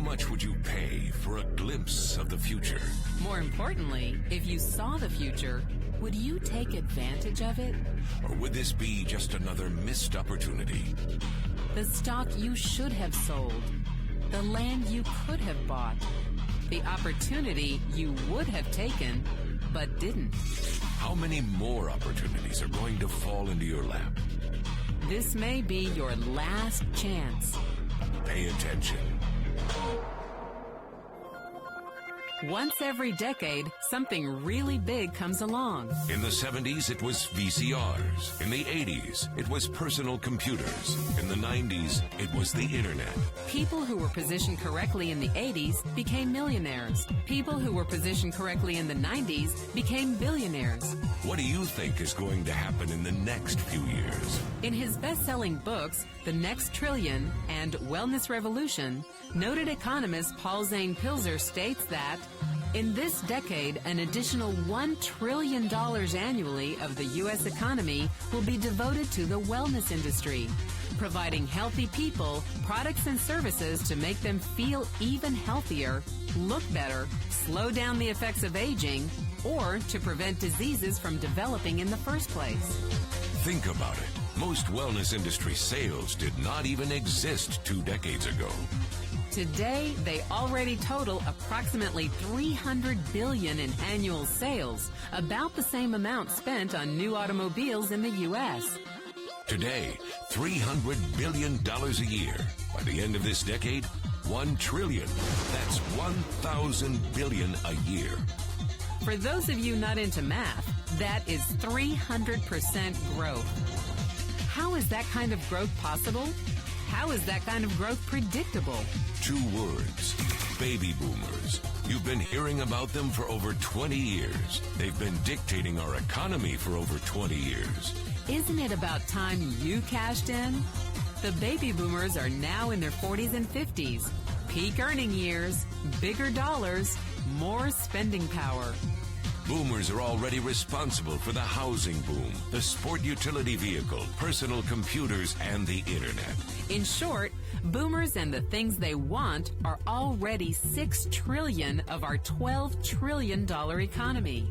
much would you pay for a glimpse of the future? More importantly, if you saw the future, would you take advantage of it? Or would this be just another missed opportunity? The stock you should have sold, the land you could have bought, the opportunity you would have taken but didn't. How many more opportunities are going to fall into your lap? This may be your last chance. Pay attention. Once every decade, something really big comes along. In the 70s, it was VCRs. In the 80s, it was personal computers. In the 90s, it was the internet. People who were positioned correctly in the 80s became millionaires. People who were positioned correctly in the 90s became billionaires. What do you think is going to happen in the next few years? In his best-selling books, The Next Trillion and Wellness Revolution, noted economist Paul Zane Pilzer states that in this decade, an additional $1 trillion annually of the U.S. economy will be devoted to the wellness industry, providing healthy people products and services to make them feel even healthier, look better, slow down the effects of aging, or to prevent diseases from developing in the first place. Think about it. Most wellness industry sales did not even exist 2 decades ago. Today, they already total approximately $300 billion in annual sales, about the same amount spent on new automobiles in the U.S. Today, $300 billion a year. By the end of this decade, $1 trillion. That's 1,000 billion a year. For those of you not into math, that is 300% growth. How is that kind of growth possible? How is that kind of growth predictable? 2 words: baby boomers. You've been hearing about them for over 20 years. They've been dictating our economy for over 20 years. Isn't it about time you cashed in? The baby boomers are now in their 40s and 50s. Peak earning years, bigger dollars, more spending power. Boomers are already responsible for the housing boom, the sport utility vehicle, personal computers, and the internet. In short, boomers and the things they want are already $6 trillion of our $12 trillion economy.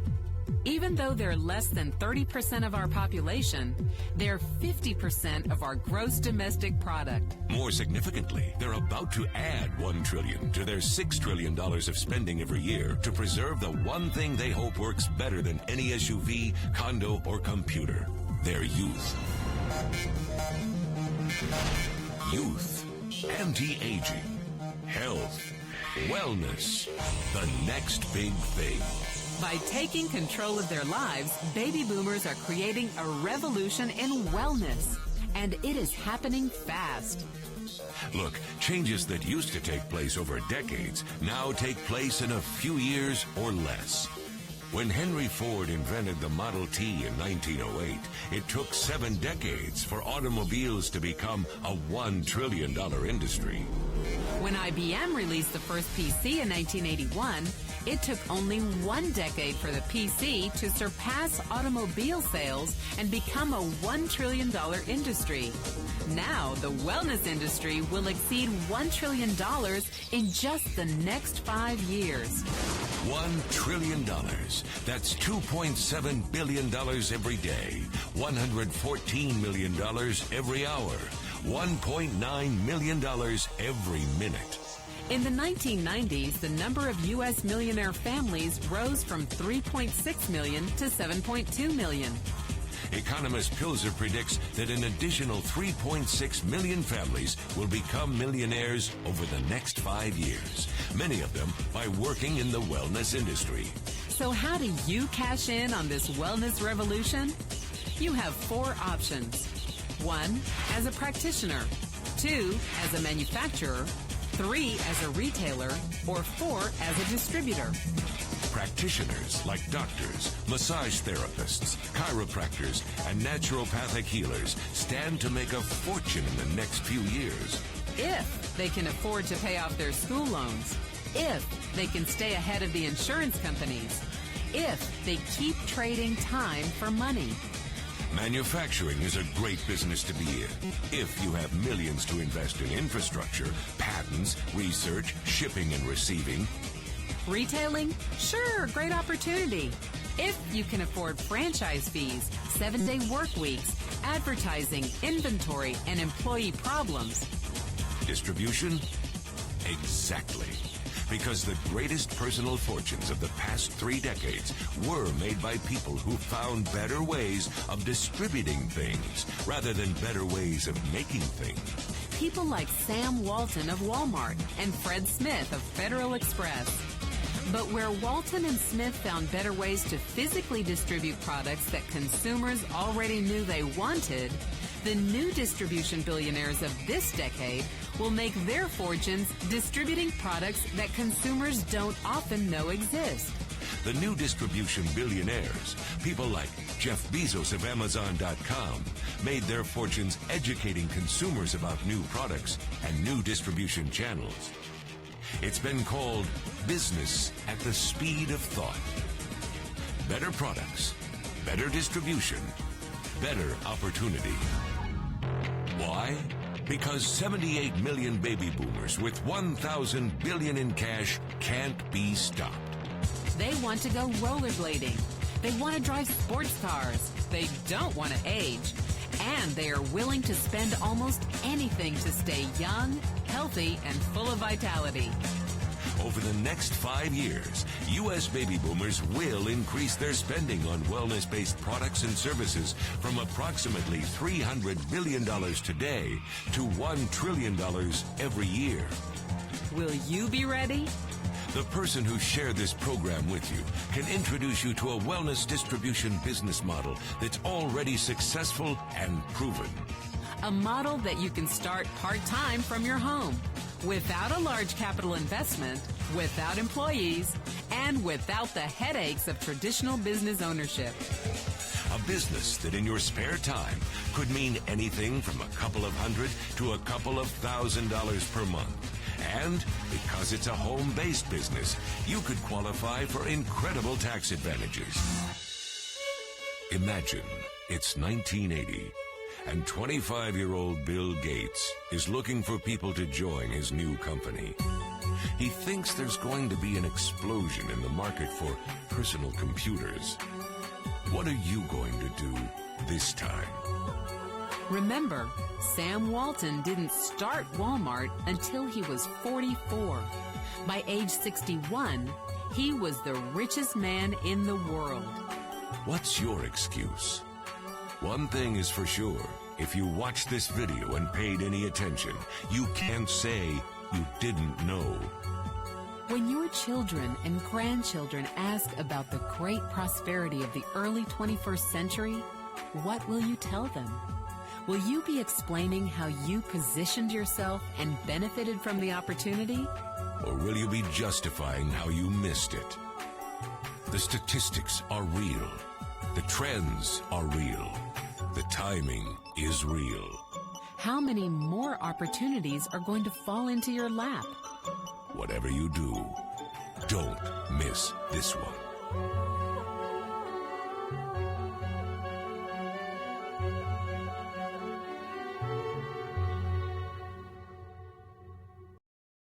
Even though they're less than 30% of our population, they're 50% of our gross domestic product. More significantly, they're about to add $1 trillion to their $6 trillion of spending every year to preserve the one thing they hope works better than any SUV, condo, or computer: their youth. Youth, anti-aging, health, wellness, the next big thing. By taking control of their lives, baby boomers are creating a revolution in wellness. And it is happening fast. Look, changes that used to take place over decades now take place in a few years or less. When Henry Ford invented the Model T in 1908, it took 7 decades for automobiles to become a $1 trillion industry. When IBM released the first PC in 1981, it took only 1 decade for the PC to surpass automobile sales and become a $1 trillion industry. Now, the wellness industry will exceed $1 trillion in just the next 5 years. $1 trillion. That's $2.7 billion every day. $114 million every hour. $1.9 million every minute. In the 1990s, the number of U.S. millionaire families rose from 3.6 million to 7.2 million. Economist Pilzer predicts that an additional 3.6 million families will become millionaires over the next 5 years, many of them by working in the wellness industry. So how do you cash in on this wellness revolution? You have 4 options. 1, as a practitioner. 2, as a manufacturer. 3, as a retailer. Or 4, as a distributor. Practitioners like doctors, massage therapists, chiropractors, and naturopathic healers stand to make a fortune in the next few years. If they can afford to pay off their school loans. If they can stay ahead of the insurance companies. If they keep trading time for money. Manufacturing is a great business to be in if you have millions to invest in infrastructure, patents, research, shipping and receiving. Retailing? Sure, great opportunity. If you can afford franchise fees, 7-day work weeks, advertising, inventory, and employee problems. Distribution? Exactly. Because the greatest personal fortunes of the past 3 decades were made by people who found better ways of distributing things rather than better ways of making things. People like Sam Walton of Walmart and Fred Smith of Federal Express. But where Walton and Smith found better ways to physically distribute products that consumers already knew they wanted, the new distribution billionaires of this decade will make their fortunes distributing products that consumers don't often know exist. The new distribution billionaires, people like Jeff Bezos of Amazon.com, made their fortunes educating consumers about new products and new distribution channels. It's been called business at the speed of thought. Better products, better distribution, better opportunity. Why? Because 78 million baby boomers with 1,000 billion in cash can't be stopped. They want to go rollerblading. They want to drive sports cars. They don't want to age. And they are willing to spend almost anything to stay young, healthy, and full of vitality. Over the next 5 years, U.S. baby boomers will increase their spending on wellness-based products and services from approximately $300 billion today to $1 trillion every year. Will you be ready? The person who shared this program with you can introduce you to a wellness distribution business model that's already successful and proven. A model that you can start part-time from your home, without a large capital investment, without employees, and without the headaches of traditional business ownership. A business that in your spare time could mean anything from a couple of hundred to a couple of $1,000s per month. And because it's a home-based business, you could qualify for incredible tax advantages. Imagine it's 1980. And 25-year-old Bill Gates is looking for people to join his new company. He thinks there's going to be an explosion in the market for personal computers. What are you going to do this time? Remember, Sam Walton didn't start Walmart until he was 44. By age 61, he was the richest man in the world. What's your excuse? One thing is for sure, if you watched this video and paid any attention, you can't say you didn't know. When your children and grandchildren ask about the great prosperity of the early 21st century, what will you tell them? Will you be explaining how you positioned yourself and benefited from the opportunity? Or will you be justifying how you missed it? The statistics are real. The trends are real. The timing is real. How many more opportunities are going to fall into your lap? Whatever you do, don't miss this one.